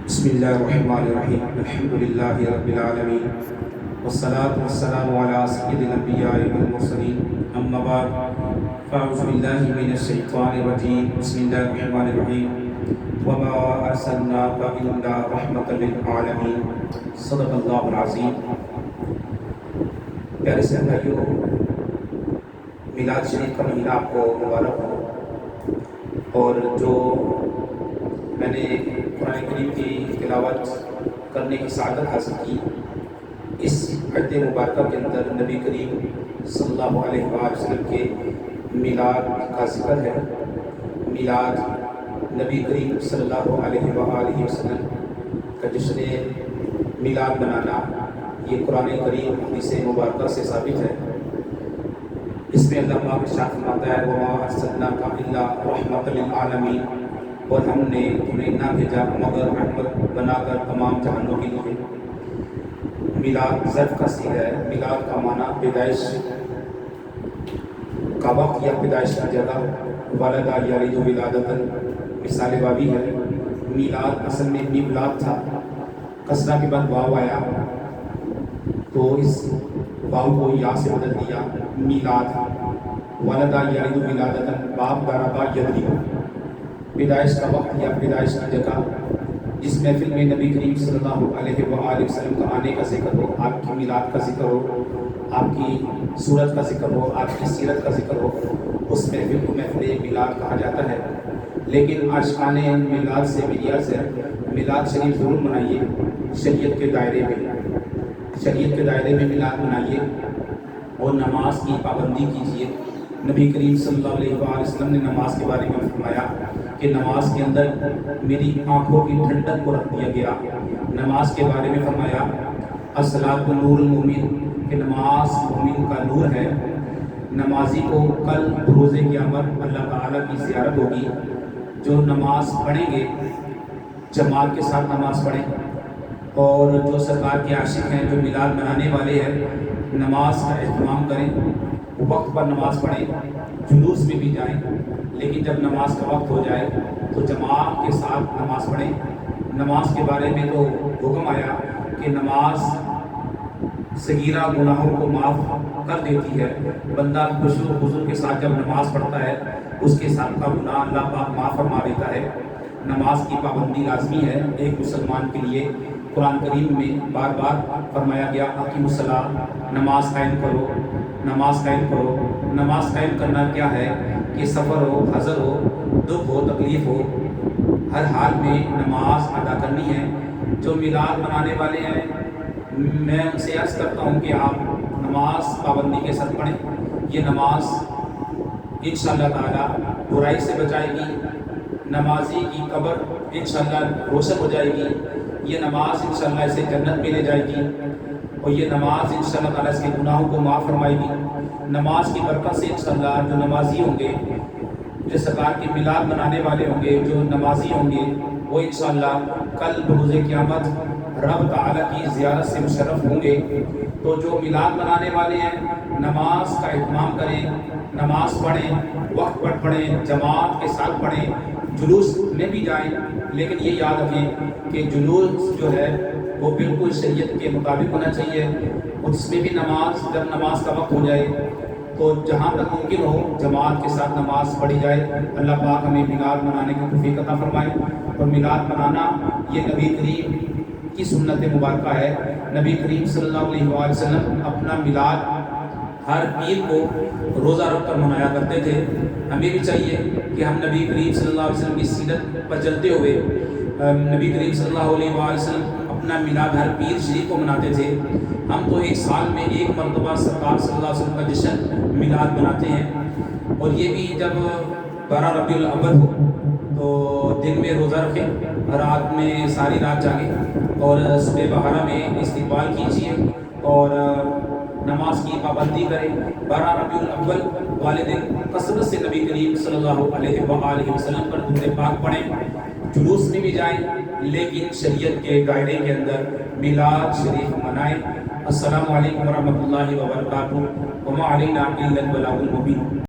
بسم اللہ الرحمن الرحیم الحمد للہ رب العالمین والصلاة والسلام علی سید الانبیاء والمرسلین اما بعد فاعوذ باللہ من الشیطان الرجیم بسم اللہ الرحمن الرحیم وما ارسلناک الا رحمۃ للعالمین صدق اللہ العظیم۔ پیارے سے بھائیو، میلاد شریف کا مہینہ آپ کو مبارک ہو، اور جو میں نے قرآن کریم کی تلاوت کرنے کی سعادت حاصل کی، اس عہد مبارکہ کے اندر نبی کریم صلی اللہ علیہ وآلہ وسلم کے میلاد کا ذکر ہے۔ میلاد نبی کریم صلی اللہ علیہ وآلہ وسلم کا جشن میلاد منانا، یہ قرآن کریم حدیث مبارکہ سے ثابت ہے۔ اس میں اللہ پاک ارشاد فرماتا ہے وَمَا أَرْسَلْنَاكَ إِلَّا رَحْمَةً لِلْعَالَمِينَ، اور ہم نے تمہیں نہ بھیجا مگر رحمت بنا کر تمام جہانوں کے لیے۔ میلاد ظرف کا صیغہ ہے۔ میلاد کا معنی پیدائش کا وقت یا پیدائش کی جگہ، والدہ یلد ولادۃ، مثال واوی ہے۔ میلاد اصل میں میلاد تھا، کسرہ کے بعد واو آیا تو اس واو کو یا سے بدل دیا، میلاد۔ والدہ یلد ولادۃ، باپ ضربہ یضرب، پیدائش کا وقت یا پیدائش کی جگہ۔ جس محفل میں نبی کریم صلی اللہ علیہ وآلہ وسلم کا آنے کا ذکر ہو، آپ کی میلاد کا ذکر ہو، آپ کی صورت کا ذکر ہو، آپ کی سیرت کا ذکر ہو، اس محفل کو محفل میلاد کہا جاتا ہے۔ لیکن عاشقان میلاد سے میری عرض ہے، میلاد شریف ضرور منائیے، شریعت کے دائرے میں میلاد منائیے، اور نماز کی پابندی کیجیے۔ نبی کریم صلی اللہ علیہ وآلہ وسلم نے نماز کے بارے میں فرمایا کہ نماز کے اندر میری آنکھوں کی ٹھنڈک کو رکھ دیا گیا۔ نماز کے بارے میں فرمایا الصلاۃ نور المومن، کہ نماز مومن کا نور ہے۔ نمازی کو کل روز قیامت اللہ تعالیٰ کی زیارت ہوگی۔ جو نماز پڑھیں گے جماعت کے ساتھ نماز پڑھیں، اور جو سرکار کے عاشق ہیں، جو میلاد منانے والے ہیں، نماز کا اہتمام کریں، وقت پر نماز پڑھیں، جلوس میں بھی جائیں، لیکن جب نماز کا وقت ہو جائے تو جماعت کے ساتھ نماز پڑھیں۔ نماز کے بارے میں تو حکم آیا کہ نماز صغیرہ گناہوں کو معاف کر دیتی ہے۔ بندہ خشوع و خضوع کے ساتھ جب نماز پڑھتا ہے، اس کے ساتھ کا گناہ اللہ پاک معاف فرما دیتا ہے۔ نماز کی پابندی لازمی ہے ایک مسلمان کے لیے۔ قرآن کریم میں بار بار فرمایا گیا اقیموا الصلاۃ، نماز قائم کرو، نماز قائم کرو۔ نماز قائم کرنا کیا ہے کہ سفر ہو، حضر ہو، دکھ ہو، تکلیف ہو، ہر حال میں نماز ادا کرنی ہے۔ جو میلاد منانے والے ہیں، میں ان سے عرض کرتا ہوں کہ آپ نماز پابندی کے ساتھ پڑھیں۔ یہ نماز انشاءاللہ تعالی برائی سے بچائے گی، نمازی کی قبر انشاءاللہ روشن ہو جائے گی، یہ نماز انشاءاللہ اسے جنت میں لے جائے گی، اور یہ نماز انشاءاللہ تعالی اس کے گناہوں کو معاف فرمائے گی۔ نماز کی برکت سے انشاءاللہ جو نمازی ہوں گے، جو سرکار کے میلاد منانے والے ہوں گے، جو نمازی ہوں گے، وہ انشاءاللہ کل بروز قیامت رب تعالیٰ کی زیارت سے مشرف ہوں گے۔ تو جو میلاد منانے والے ہیں، نماز کا اہتمام کریں، نماز پڑھیں، وقت پر پڑھیں، جماعت کے ساتھ پڑھیں، جلوس میں بھی جائیں، لیکن یہ یاد رکھیں کہ جلوس جو ہے وہ بالکل شریعت کے مطابق ہونا چاہیے۔ اس میں بھی نماز، جب نماز کا وقت ہو جائے تو جہاں تک ممکن ہو جماعت کے ساتھ نماز پڑھی جائے۔ اللہ پاک ہمیں میلاد منانے کی توفیق عطا فرمائے۔ اور میلاد منانا یہ نبی کریم کی سنت مبارکہ ہے۔ نبی کریم صلی اللہ علیہ وآلہ وسلم اپنا میلاد ہر پیر کو روزہ رکھ کر منایا کرتے تھے۔ ہمیں بھی چاہیے کہ ہم نبی کریم صلی اللہ علیہ وسلم کی سیرت پر چلتے ہوئے نبی کریم صلی اللہ علیہ وآلہ وسلم اپنا میلاد ہر پیر شریف کو مناتے تھے۔ ہم تو ایک سال میں ایک مرتبہ سرکار صلی اللہ علیہ وسلم کا جشن میلاد مناتے ہیں، اور یہ بھی جب 12 ربیع الاول ہو تو دن میں روزہ رکھیں، رات میں ساری رات جاگیں، اور صبح بہارا میں استقبال کیجیے، اور نماز کی پابندی کریں۔ 12 ربیع الاول والے دن کثرت سے نبی کریم صلی اللہ علیہ وآلہ وسلم پر درود پاک پڑھیں، جلوس میں بھی جائیں، لیکن شریعت کے دائرے کے اندر میلاد شریف منائیں۔ السلام علیکم ورحمۃ اللہ وبرکاتہ۔ وما علینا الا البلاغ المبین۔